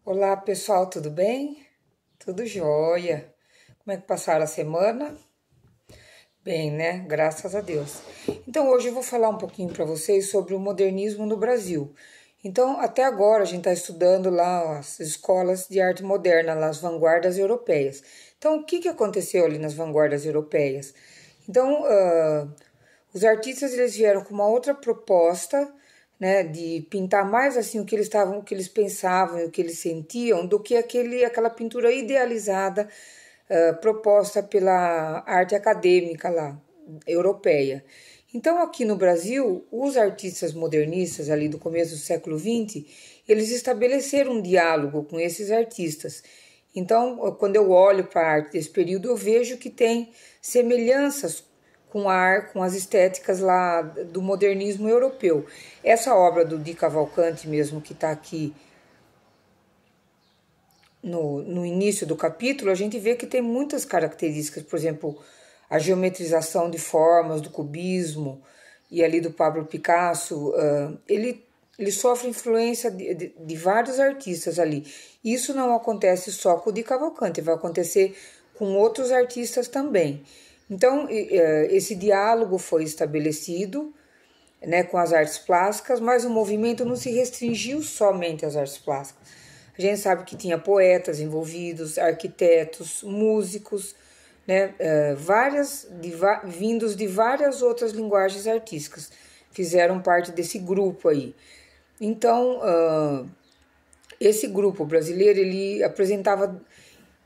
Olá pessoal, tudo bem? Tudo jóia. Como é que passaram a semana? Bem, né? Graças a Deus. Então hoje eu vou falar um pouquinho para vocês sobre o modernismo no Brasil. Então, até agora a gente está estudando lá as escolas de arte moderna, lá as vanguardas europeias. Então, o que aconteceu ali nas vanguardas europeias? Então, os artistas eles vieram com uma outra proposta, né, de pintar mais assim o que eles pensavam, o que eles sentiam, do que aquela pintura idealizada proposta pela arte acadêmica lá europeia. Então, aqui no Brasil, os artistas modernistas ali do começo do século XX, eles estabeleceram um diálogo com esses artistas. Então, quando eu olho para a arte desse período, eu vejo que tem semelhanças com as estéticas lá do modernismo europeu. Essa obra do Di Cavalcanti mesmo, que está aqui no início do capítulo, a gente vê que tem muitas características, por exemplo, a geometrização de formas do cubismo e ali do Pablo Picasso, ele sofre influência de vários artistas ali. Isso não acontece só com o Di Cavalcanti, vai acontecer com outros artistas também. Então, esse diálogo foi estabelecido, né, com as artes plásticas, mas o movimento não se restringiu somente às artes plásticas. A gente sabe que tinha poetas envolvidos, arquitetos, músicos, né, vindos de várias outras linguagens artísticas, fizeram parte desse grupo aí. Então, esse grupo brasileiro, ele apresentava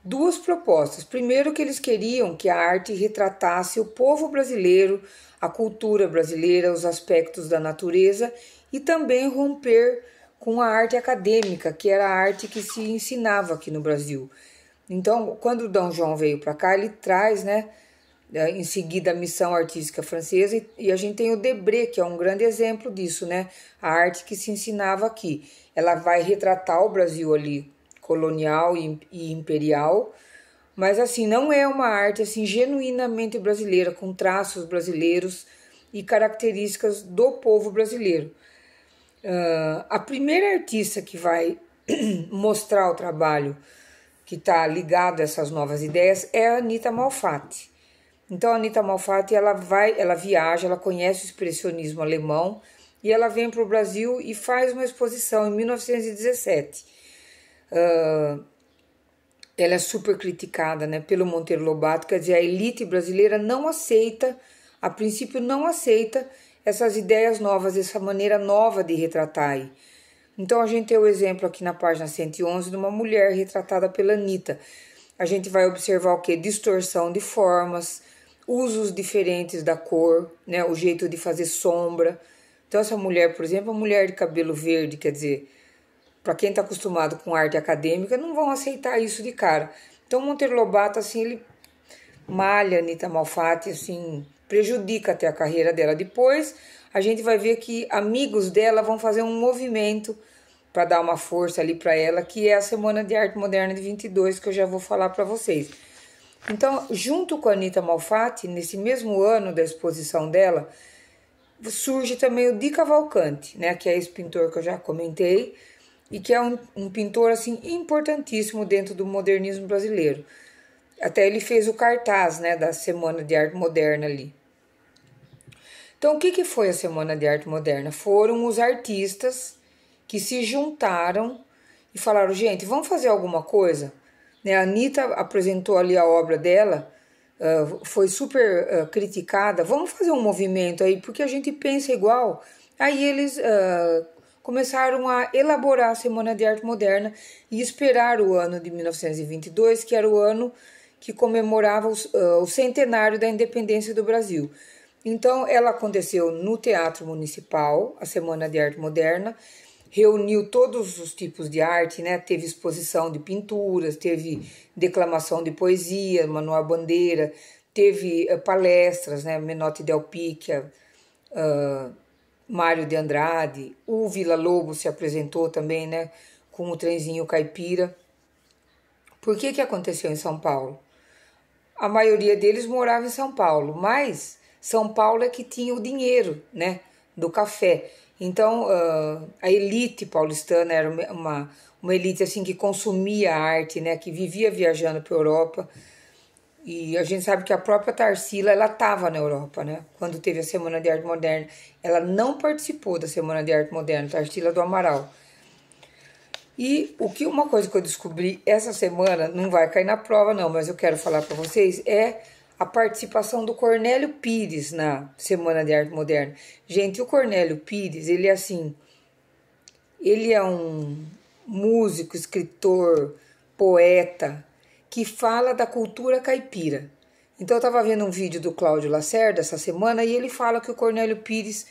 duas propostas. Primeiro, que eles queriam que a arte retratasse o povo brasileiro, a cultura brasileira, os aspectos da natureza e também romper com a arte acadêmica, que era a arte que se ensinava aqui no Brasil. Então, quando o Dom João veio para cá, ele traz, né, em seguida a missão artística francesa e a gente tem o Debré, que é um grande exemplo disso, né? A arte que se ensinava aqui. Ela vai retratar o Brasil ali colonial e imperial, mas assim, não é uma arte assim genuinamente brasileira, com traços brasileiros e características do povo brasileiro. A primeira artista que vai mostrar o trabalho que está ligado a essas novas ideias é a Anita Malfatti. Então a Anita Malfatti ela viaja, ela conhece o expressionismo alemão e ela vem para o Brasil e faz uma exposição em 1917. Ela é super criticada, né, pelo Monteiro Lobato, quer dizer, a elite brasileira não aceita, a princípio não aceita essas ideias novas, essa maneira nova de retratar aí. Então a gente tem o exemplo aqui na página 111 de uma mulher retratada pela Anitta. A gente vai observar o que? Distorção de formas, usos diferentes da cor, né, o jeito de fazer sombra. Então essa mulher, por exemplo, a mulher de cabelo verde, quer dizer, para quem está acostumado com arte acadêmica, não vão aceitar isso de cara. Então Monteiro Lobato, assim, ele malha a Anita Malfatti, assim, prejudica até a carreira dela. Depois a gente vai ver que amigos dela vão fazer um movimento para dar uma força ali para ela, que é a Semana de Arte Moderna de 22, que eu já vou falar para vocês. Então, junto com a Anita Malfatti, nesse mesmo ano da exposição dela, surge também o Di Cavalcanti, né, que é esse pintor que eu já comentei, e que é um pintor assim importantíssimo dentro do modernismo brasileiro. Até ele fez o cartaz, né, da Semana de Arte Moderna ali. Então, o que foi a Semana de Arte Moderna? Foram os artistas que se juntaram e falaram, gente, vamos fazer alguma coisa? Né, a Anitta apresentou ali a obra dela, foi super criticada, vamos fazer um movimento aí, porque a gente pensa igual. Aí eles começaram a elaborar a Semana de Arte Moderna e esperar o ano de 1922, que era o ano que comemorava o centenário da independência do Brasil. Então, ela aconteceu no Teatro Municipal, a Semana de Arte Moderna, reuniu todos os tipos de arte, né? Teve exposição de pinturas, teve declamação de poesia, Manoel Bandeira, teve palestras, né? Menotti Del Picchia, Mário de Andrade, o Vila Lobos se apresentou também, né? Com o trenzinho caipira. Por que aconteceu em São Paulo? A maioria deles morava em São Paulo, mas São Paulo é que tinha o dinheiro, né, do café. Então, a elite paulistana era uma uma elite assim que consumia arte, né, que vivia viajando para a Europa. E a gente sabe que a própria Tarsila, ela estava na Europa, né? Quando teve a Semana de Arte Moderna. Ela não participou da Semana de Arte Moderna, Tarsila do Amaral. E uma coisa que eu descobri essa semana, não vai cair na prova não, mas eu quero falar para vocês, é a participação do Cornélio Pires na Semana de Arte Moderna. Gente, o Cornélio Pires, ele é assim, ele é um músico, escritor, poeta, que fala da cultura caipira. Então eu estava vendo um vídeo do Cláudio Lacerda essa semana e ele fala que o Cornélio Pires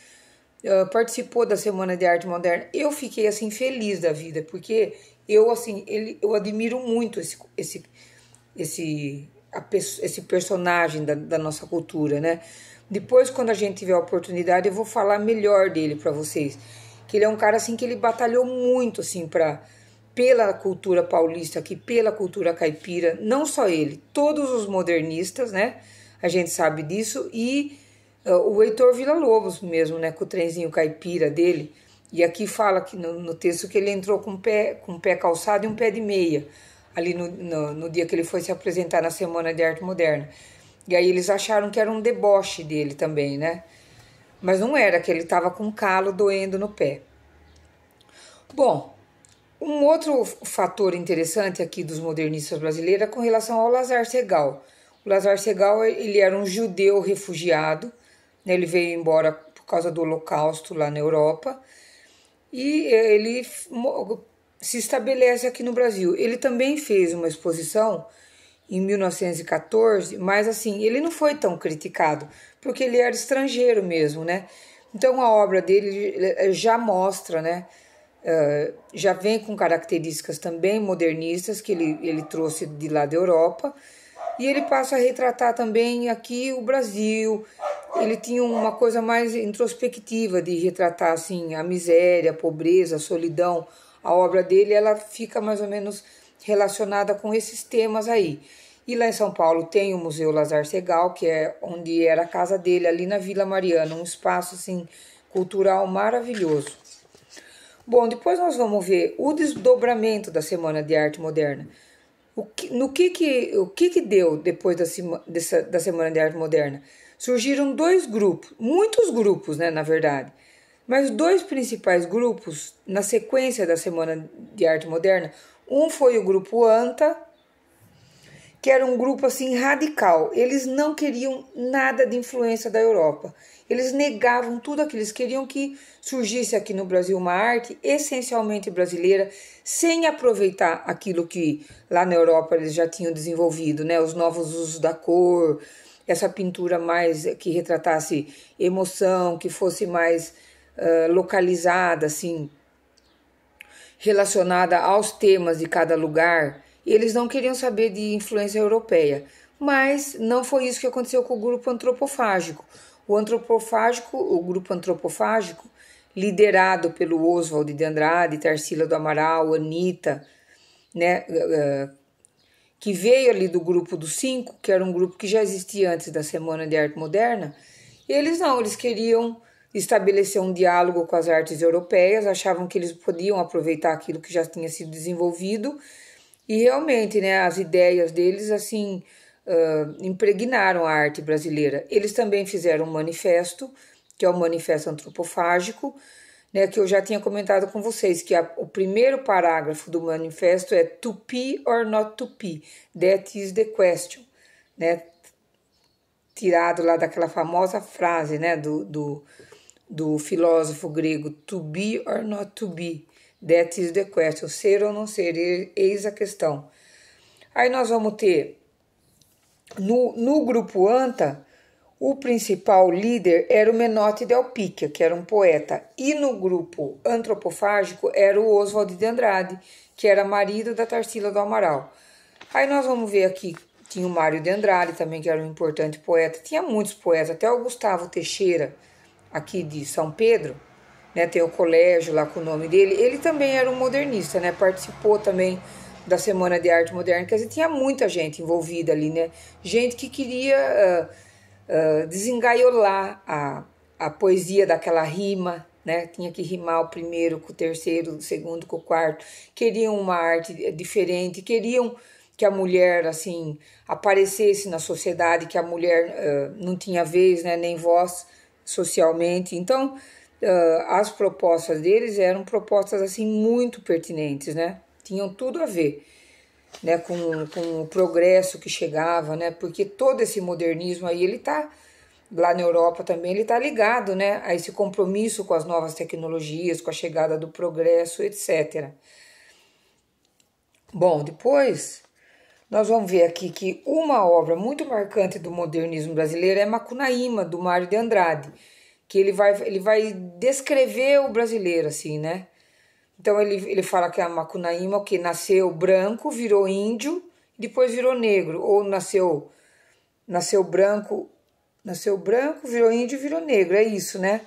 participou da Semana de Arte Moderna. Eu fiquei assim feliz da vida, porque eu admiro muito esse personagem da nossa cultura, né? Depois, quando a gente tiver a oportunidade, eu vou falar melhor dele para vocês. Que ele é um cara assim que ele batalhou muito assim pela cultura paulista aqui, pela cultura caipira, não só ele, todos os modernistas, né? A gente sabe disso, e o Heitor Villa-Lobos mesmo, né? Com o trenzinho caipira dele. E aqui fala que no texto que ele entrou com um pé calçado e um pé de meia, ali no dia que ele foi se apresentar na Semana de Arte Moderna. E aí eles acharam que era um deboche dele também, né? Mas não era, que ele estava com um calo doendo no pé. Bom, um outro fator interessante aqui dos modernistas brasileiros é com relação ao Lazar Segal. O Lazar Segal, ele era um judeu refugiado, né? Ele veio embora por causa do Holocausto lá na Europa, e ele se estabelece aqui no Brasil. Ele também fez uma exposição em 1914, mas assim, ele não foi tão criticado, porque ele era estrangeiro mesmo, né? Então a obra dele já mostra, né? Já vem com características também modernistas que ele trouxe de lá da Europa, e ele passa a retratar também aqui o Brasil. Ele tinha uma coisa mais introspectiva de retratar assim a miséria, a pobreza, a solidão. A obra dele, ela fica mais ou menos relacionada com esses temas aí. E lá em São Paulo tem o Museu Lazar Segal, que é onde era a casa dele, ali na Vila Mariana, um espaço assim cultural maravilhoso. Bom, depois nós vamos ver o desdobramento da Semana de Arte Moderna. O que deu depois da Semana de Arte Moderna? Surgiram dois grupos, muitos grupos, né, na verdade, mas dois principais grupos na sequência da Semana de Arte Moderna. Um foi o grupo ANTA, que era um grupo assim radical. Eles não queriam nada de influência da Europa. Eles negavam tudo aquilo. Eles queriam que surgisse aqui no Brasil uma arte essencialmente brasileira, sem aproveitar aquilo que lá na Europa eles já tinham desenvolvido, né? Os novos usos da cor, essa pintura mais que retratasse emoção, que fosse mais localizada, assim, relacionada aos temas de cada lugar. Eles não queriam saber de influência europeia, mas não foi isso que aconteceu com o grupo antropofágico. O grupo antropofágico, liderado pelo Oswald de Andrade, Tarsila do Amaral, Anitta, né, que veio ali do grupo dos 5, que era um grupo que já existia antes da Semana de Arte Moderna. Eles queriam estabelecer um diálogo com as artes europeias, achavam que eles podiam aproveitar aquilo que já tinha sido desenvolvido. E realmente, né, as ideias deles assim impregnaram a arte brasileira. Eles também fizeram um manifesto, que é o Manifesto Antropofágico, né, que eu já tinha comentado com vocês, que o primeiro parágrafo do manifesto é "to be or not to be, that is the question", né, tirado lá daquela famosa frase, né, do filósofo grego, "to be or not to be, that is the question", ser ou não ser, eis a questão. Aí nós vamos ter, no grupo ANTA, o principal líder era o Menotti Del Picchia, que era um poeta, e no grupo antropofágico era o Oswald de Andrade, que era marido da Tarsila do Amaral. Aí nós vamos ver aqui, tinha o Mário de Andrade também, que era um importante poeta, tinha muitos poetas, até o Gustavo Teixeira, aqui de São Pedro, né, tem o colégio lá com o nome dele, ele também era um modernista, né, participou também da Semana de Arte Moderna, quer dizer, tinha muita gente envolvida ali, né, gente que queria desengaiolar a poesia daquela rima, né? Tinha que rimar o primeiro com o terceiro, o segundo com o quarto. Queriam uma arte diferente, queriam que a mulher, assim, aparecesse na sociedade, que a mulher não tinha vez, né, nem voz socialmente. Então, as propostas deles eram propostas, assim, muito pertinentes, né? Tinham tudo a ver, né, com o progresso que chegava, né? Porque todo esse modernismo aí, ele tá lá na Europa também, ele tá ligado, né, a esse compromisso com as novas tecnologias, com a chegada do progresso, etc. Bom, depois nós vamos ver aqui que uma obra muito marcante do modernismo brasileiro é Macunaíma, do Mário de Andrade, que ele vai descrever o brasileiro, assim, né? Então ele fala que a Macunaíma, que nasceu branco, virou índio, depois virou negro, ou nasceu branco, virou índio e virou negro, é isso, né?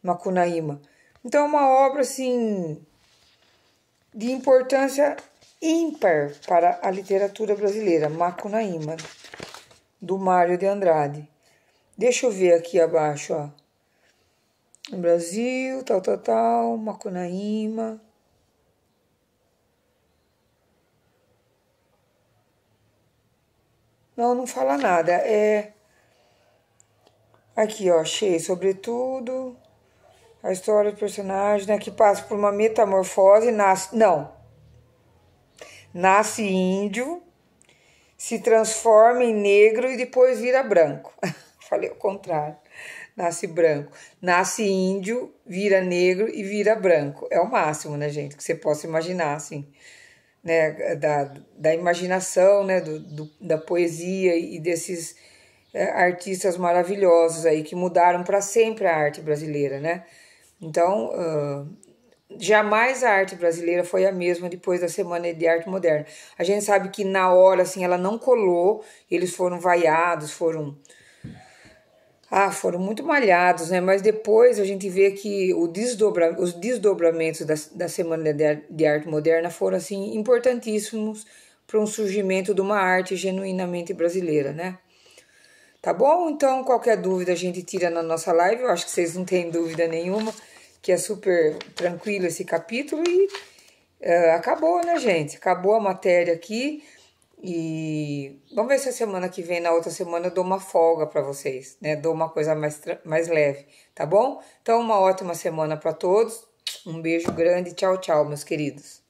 Macunaíma. Então é uma obra, assim, de importância ímpar para a literatura brasileira, Macunaíma, do Mário de Andrade. Deixa eu ver aqui abaixo, ó. No Brasil, tal, Macunaíma. Não fala nada. Aqui, ó, achei. Sobretudo, a história do personagem, né, que passa por uma metamorfose, nasce índio, se transforma em negro e depois vira branco. Falei o contrário. Nasce branco. Nasce índio, vira negro e vira branco. É o máximo, né, gente? Que você possa imaginar, assim, né? Da imaginação, né? Da poesia e desses artistas maravilhosos aí que mudaram para sempre a arte brasileira, né? Então, jamais a arte brasileira foi a mesma depois da Semana de Arte Moderna. A gente sabe que na hora, assim, ela não colou, eles foram vaiados, foram muito malhados, né? Mas depois a gente vê que os desdobramentos da Semana de Arte Moderna foram, assim, importantíssimos para um surgimento de uma arte genuinamente brasileira, né? Tá bom? Então, qualquer dúvida a gente tira na nossa live. Eu acho que vocês não têm dúvida nenhuma, que é super tranquilo esse capítulo. E acabou, né, gente? Acabou a matéria aqui. E vamos ver se a semana que vem, na outra semana, eu dou uma folga para vocês, né? Dou uma coisa mais leve, tá bom? Então, uma ótima semana para todos. Um beijo grande. Tchau, tchau, meus queridos.